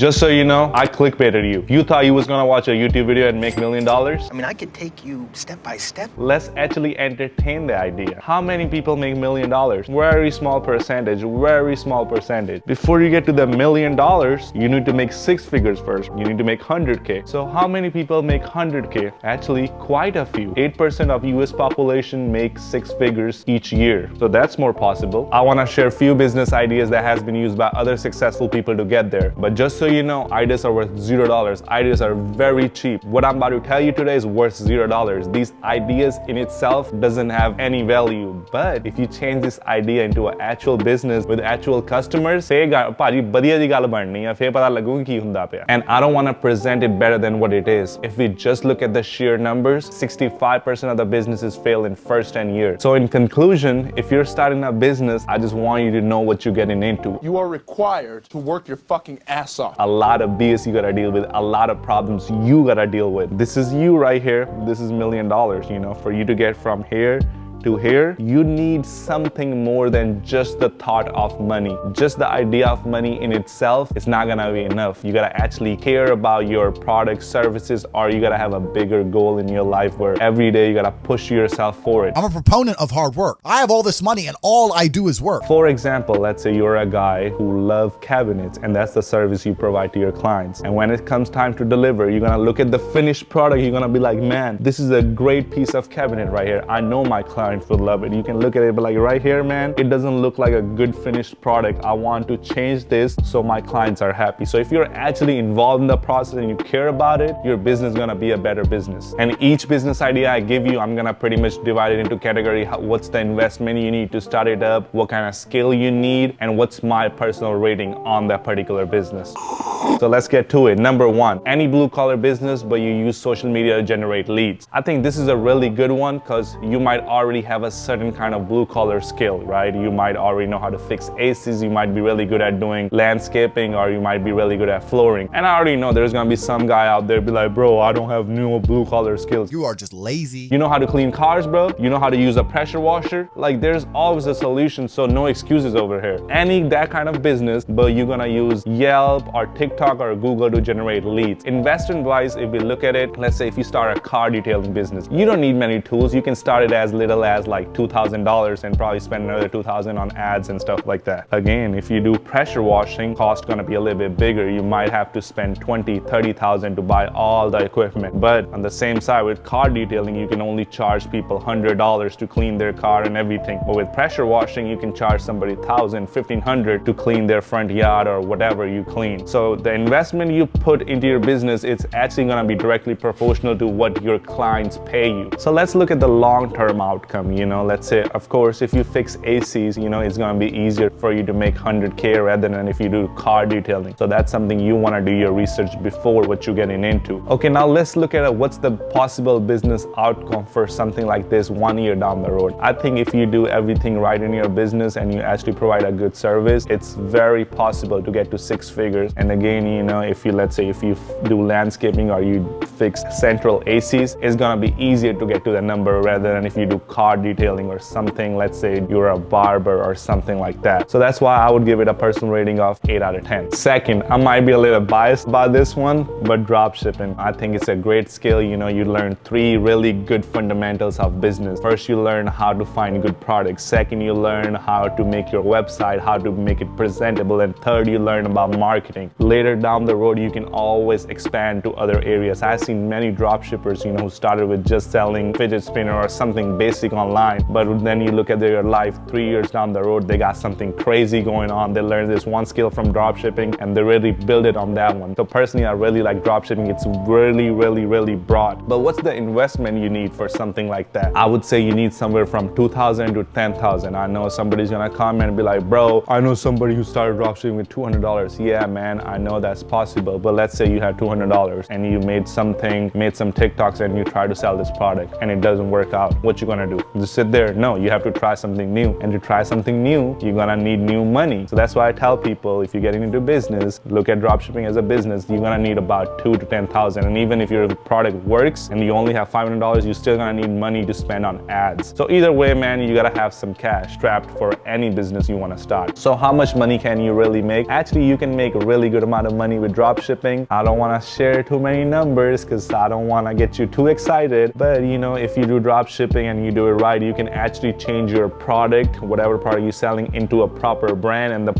Just so you know, I clickbaited you. You thought you was gonna watch a YouTube video and make $1 million? I mean, I could take you step by step. Let's actually entertain the idea. How many people make $1 million? Very small percentage, very small percentage. Before you get to the $1 million, you need to make 6 figures first. You need to make 100K. So how many people make 100K? Actually, quite a few. 8% of US population make 6 figures each year. So that's more possible. I wanna share a few business ideas that has been used by other successful people to get there. But just so you know, ideas are worth $0. Ideas are very cheap. What I'm about to tell you today is worth $0. These ideas in itself doesn't have any value. But if you change this idea into an actual business with actual customers, and I don't want to present it better than what it is. If we just look at the sheer numbers, 65% of the businesses fail in first 10 years. So in conclusion, if you're starting a business, I just want you to know what you're getting into. You are required to work your fucking ass off. A lot of BS you gotta deal with, a lot of problems you gotta deal with. This is you right here. This is $1 million, you know, for you to get from here to here, you need something more than just the thought of money. Just the idea of money in itself is not gonna be enough. You gotta actually care about your products, services, or you gotta have a bigger goal in your life where every day you gotta push yourself for it. I'm a proponent of hard work. I have all this money and all I do is work. For example, let's say you're a guy who loves cabinets and that's the service you provide to your clients. And when it comes time to deliver, you're gonna look at the finished product, you're gonna be like, man, this is a great piece of cabinet right here. I know my client would love it. You can look at it, but like right here, man, it doesn't look like a good finished product. I want to change this so my clients are happy. So if you're actually involved in the process and you care about it, your business is gonna be a better business. And each business idea I give you, I'm gonna pretty much divide it into category. What's the investment you need to start it up? What kind of skill you need? And what's my personal rating on that particular business? So let's get to it. Number 1, any blue collar business, but you use social media to generate leads. I think this is a really good one because you might already have a certain kind of blue collar skill, right? You might already know how to fix ACs. You might be really good at doing landscaping, or you might be really good at flooring. And I already know there's gonna be some guy out there be like, bro, I don't have no blue collar skills. You are just lazy. You know how to clean cars, bro? You know how to use a pressure washer? Like there's always a solution, so no excuses over here. Any that kind of business, but you're gonna use Yelp or TikTok or Google to generate leads. Investment wise, if we look at it, let's say if you start a car detailing business, you don't need many tools. You can start it as little as like $2,000 and probably spend another $2,000 on ads and stuff like that. Again, if you do pressure washing, cost gonna be a little bit bigger. You might have to spend $20,000, $30,000 to buy all the equipment. But on the same side with car detailing, you can only charge people $100 to clean their car and everything. But with pressure washing, you can charge somebody $1,000, $1,500 to clean their front yard or whatever you clean. So the investment you put into your business, it's actually gonna be directly proportional to what your clients pay you. So let's look at the long-term outcome, you know. Let's say, of course, if you fix ACs, you know, it's gonna be easier for you to make 100K rather than if you do car detailing. So that's something you wanna do your research before what you're getting into. Okay, now let's look at what's the possible business outcome for something like this 1 year down the road. I think if you do everything right in your business and you actually provide a good service, it's very possible to get to 6 figures. And again, you know, if you, let's say, if you do landscaping or you fix central ACs, it's gonna be easier to get to the number rather than if you do car detailing or something. Let's say you're a barber or something like that. So that's why I would give it a personal rating of 8 out of 10. Second, I might be a little biased about this one, but dropshipping. I think it's a great skill. You know, you learn 3 really good fundamentals of business. First, you learn how to find good products. Second, you learn how to make your website, how to make it presentable. And third, you learn about marketing. Later down the road, you can always expand to other areas. I've seen many dropshippers, you know, who started with just selling fidget spinner or something basic online, but then you look at their life 3 years down the road, they got something crazy going on. They learned this one skill from dropshipping and they really build it on that one. So personally, I really like dropshipping. It's really broad. But what's the investment you need for something like that? I would say you need somewhere from $2,000 to $10,000. I know somebody's gonna comment and be like, bro, I know somebody who started dropshipping with $200. Yeah, man, I know that's possible. But let's say you have $200 and you made some TikToks and you try to sell this product and it doesn't work out. What you gonna do? do? Just sit there? No, you have to try something new. And to try something new, you're gonna need new money. So that's why I tell people, if you're getting into business, look at dropshipping as a business. You're gonna need about $2,000 to $10,000. And even if your product works and you only have $500, you're still gonna need money to spend on ads. So either way, man, you gotta have some cash trapped for any business you wanna start. So how much money can you really make? Actually, you can make a really good amount of money with dropshipping. I don't wanna share too many numbers because I don't wanna get you too excited. But you know, if you do dropshipping and you do it right, you can actually change your product, whatever product you're selling, into a proper brand, and the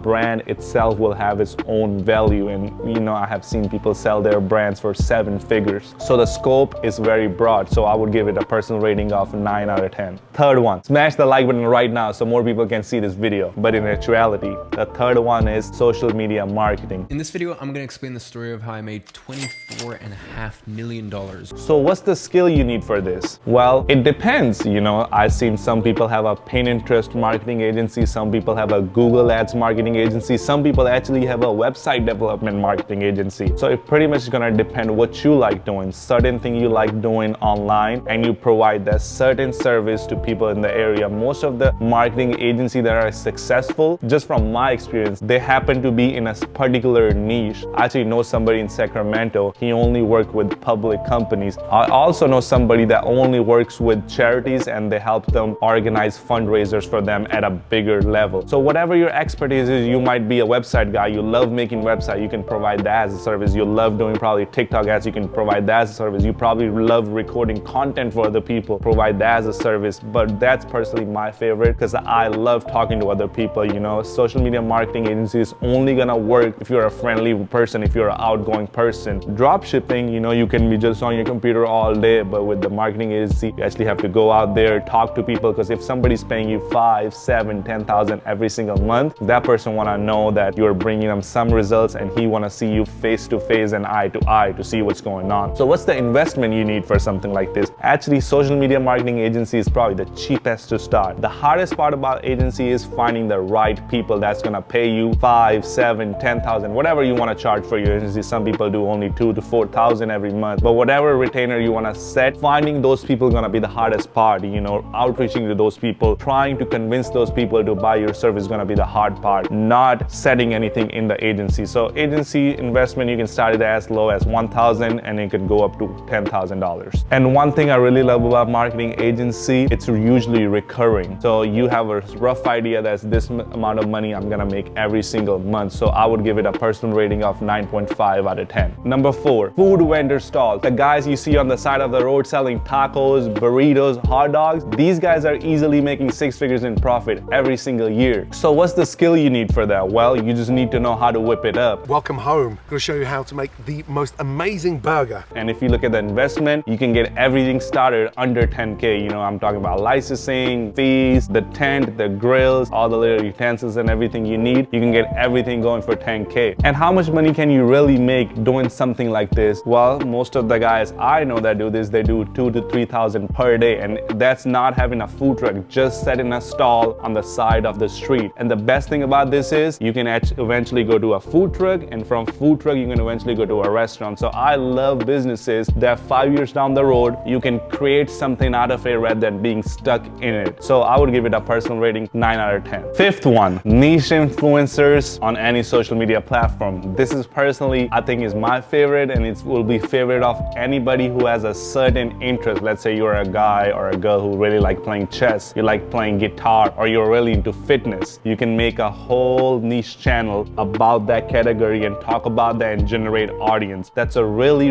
brand itself will have its own value. And you know, I have seen people sell their brands for 7 figures. So the scope is very broad. So I would give it a personal rating of 9 out of 10. Third one, smash the like button right now so more people can see this video. But in actuality, the third one is social media marketing. In this video, I'm gonna explain the story of how I made $24.5 million. So what's the skill you need for this? Well, it depends. You know, I've seen some people have a Pinterest marketing agency, some people have a Google Ads marketing agency, some people actually have a website development marketing agency. So it pretty much is gonna depend what you like doing, certain thing you like doing online, and you provide that certain service to people in the area. Most of the marketing agencies that are successful, just from my experience, they happen to be in a particular niche. I actually know somebody in Sacramento, he only worked with public companies. I also know somebody that only works with charities and they help them organize fundraisers for them at a bigger level. So whatever your expertise is, you might be a website guy, you love making websites, you can provide that as a service. You love doing probably TikTok ads, you can provide that as a service. You probably love recording content for other people, provide that as a service. But that's personally my favorite because I love talking to other people. You know, social media marketing agency is only gonna work if you're a friendly person, if you're an outgoing person. Dropshipping, you know, you can be just on your computer all day, but with the marketing agency, you actually have to go out there, talk to people, because if somebody's paying you 5, 7, 10,000 every single month, that person wanna know that you're bringing them some results, and he wanna see you face to face and eye to eye to see what's going on. So what's the investment you need for something like this? Actually, social media marketing agency is probably the cheapest to start. The hardest part about agency is finding the right people that's gonna pay you 5, 7, 10,000, whatever you wanna charge for your agency. Some people do only 2,000 to 4,000 every month, but whatever retainer you wanna set, finding those people gonna be the hardest part. You know, outreaching to those people, trying to convince those people to buy your service is gonna be the hard part, not setting anything in the agency. So agency investment, you can start it as low as 1,000 and it can go up to $10,000. And one thing I really love about marketing agency, it's usually recurring. So you have a rough idea that's this amount of money I'm gonna make every single month. So I would give it a personal rating of 9.5 out of 10. Number 4, food vendor stalls. The guys you see on the side of the road selling tacos, burritos, hot dogs, these guys are easily making 6 figures in profit every single year. So what's the skill you need for that? Well, you just need to know how to whip it up. Welcome home. I'm going to show you how to make the most amazing burger. And if you look at the investment, you can get everything started under 10K. You know, I'm talking about licensing, fees, the tent, the grills, all the little utensils and everything you need. You can get everything going for 10K. And how much money can you really make doing something like this? Well, most of the guys I know that do this, they do 2,000 to 3,000 per day. And that's not having a food truck, just setting a stall on the side of the street. And the best thing about this is you can eventually go to a food truck, and from food truck, you can eventually go to a restaurant. So I love businesses that 5 years down the road, you can create something out of it rather than being stuck in it. So I would give it a personal rating 9 out of 10. Fifth one, niche influencers on any social media platform. This is personally, I think is my favorite, and it will be favorite of anybody who has a certain interest. Let's say you're a guy or a girl who really like playing chess, you like playing guitar, or you're really into fitness. You can make a whole niche channel about that category and talk about that and generate audience. That's a really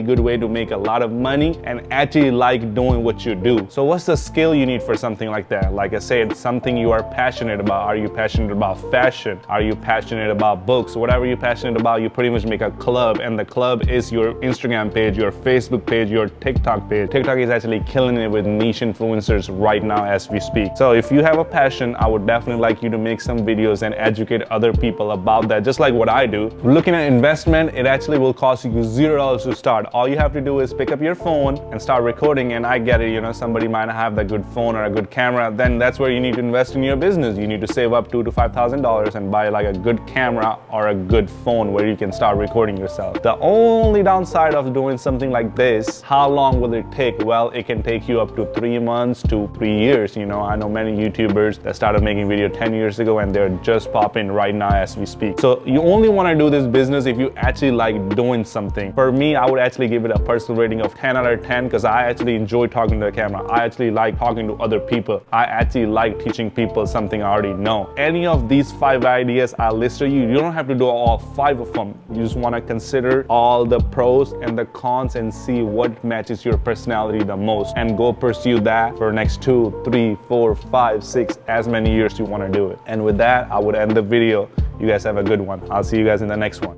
good way to make a lot of money and actually like doing what you do. So what's the skill you need for something like that? Like I said, something you are passionate about. Are you passionate about fashion? Are you passionate about books? Whatever you're passionate about, you pretty much make a club, and the club is your Instagram page, your Facebook page, your TikTok page. TikTok is actually killing it with niche influencers right now as we speak. So if you have a passion, I would definitely like you to make some videos and educate other people about that, just like what I do. Looking at investment, it actually will cost you $0 to start. All you have to do is pick up your phone and start recording. And I get it, you know, somebody might not have that good phone or a good camera. Then that's where you need to invest in your business. You need to save up $2,000 to $5,000 and buy like a good camera or a good phone where you can start recording yourself. The only downside of doing something like this, how long will it take? Well, it can take you up to 3 months to 3 years. You know, I know many YouTubers that started making video 10 years ago and they're just popping right now as we speak. So you only want to do this business if you actually like doing something. For me, I would actually give it a personal rating of 10 out of 10 because I actually enjoy talking to the camera. I actually like talking to other people. I actually like teaching people something I already know. Any of these 5 ideas I listed you don't have to do all 5 of them. You just want to consider all the pros and the cons and see what matches your personality the most and go pursue that for the next 2, 3, 4, 5, 6, as many years you want to do it. And with that, I would end the video. You guys have a good one. I'll see you guys in the next one.